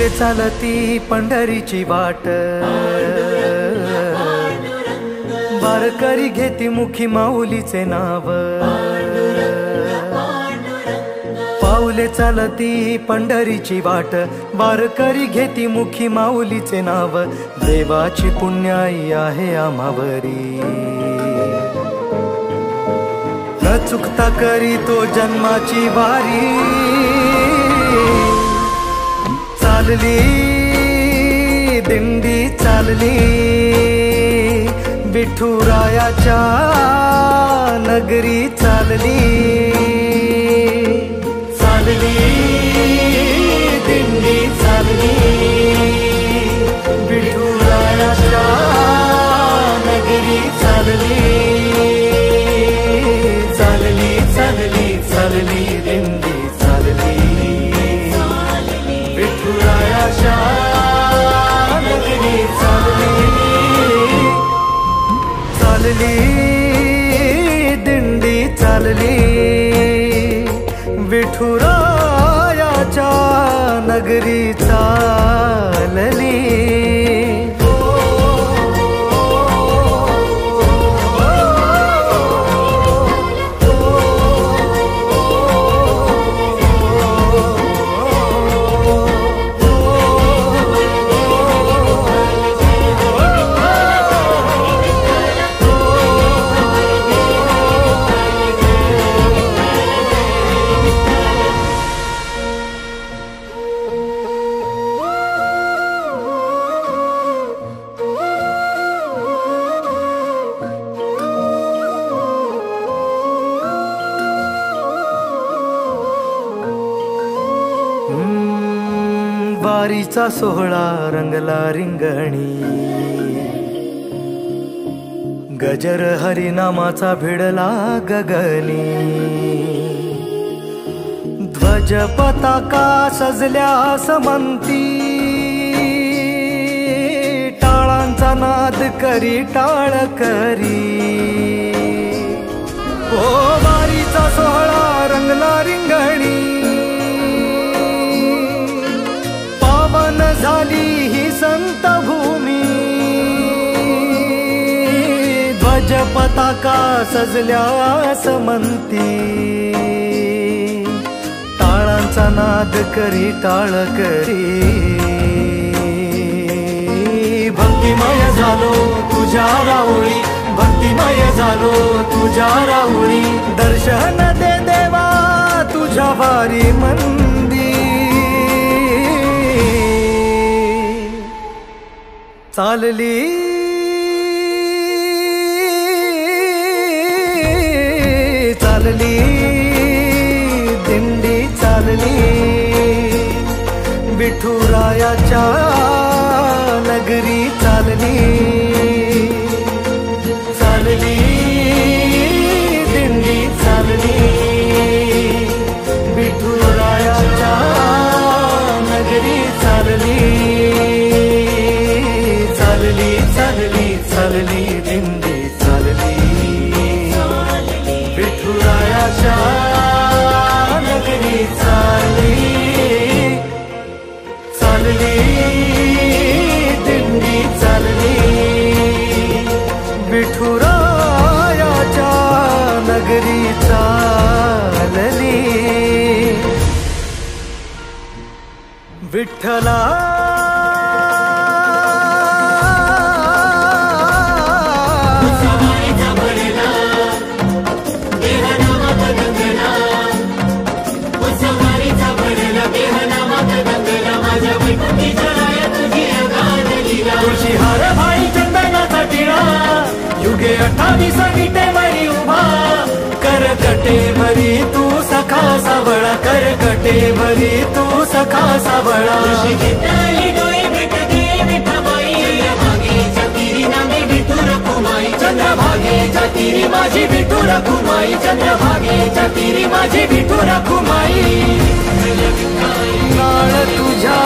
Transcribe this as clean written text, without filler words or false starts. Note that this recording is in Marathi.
पाऊले चालती पंढरीची वाट, वारकरी घेती मुखी माऊलीचे नाव। पाऊले चालती पंढरीची वाट, वारकरी घेती मुखी माऊलीचे नाव। देवाची पुण्याई आहे आम्हावरी, न चुकता करी तो जन्माची वारी। चालली दिंडी चालली, विठुरायाच्या नगरी चालली। चालली दिंडी चालली, विठुरायाच्या नगरी चालली। चालली चालली चालली दिंडी चालली, विठुरायाच्या नगरी चालली। चालली दिंडी चालली, विठुरायाच्या नगरी चालली। वारीचा सोहळा रंगला रिंगणी, गजर हरिनामाचा भिडला गगनी। ध्वज पताका सजल्या समंती, टाळांचा नाद करी टाळ करी। ओ वारीचा सोहळा रंगला रिंगणी, झाली ही संत भूमी। ध्वज पताका सजल्या समंती, टाळांचा नाद करी टाळ करी। भक्तिमय झालो तुझ्या राऊळी, भक्तिमय झालो तुझ्या राऊळी। दर्शन दे देवा तुझ्या वारी मंदी। चालली चालली दिंडी चालली, विठुरायाच्या नगरी चालली। चालली दिंडी चालली, विठुरायाच्या नगरी चालली। चालली चालली चालली दिंडी चालली, विठुरायाच्या नगरी चालली। चालली दिंडी चालली, विठुरायाच्या नगरी चालली। विठ्ठला तुळशीहार भाई चंदनाचा टिळा, युगे 28 विटेवरी उभा। करकटेवरी तू सखा सावळा, करकटेवरी तू सखा सावळा। चंद्रभागेच्या तीरी माझी विठू रखुमाई, चंद्रभागेच्या तीरी माझी विठू रखुमाई। नाळ तुझ्या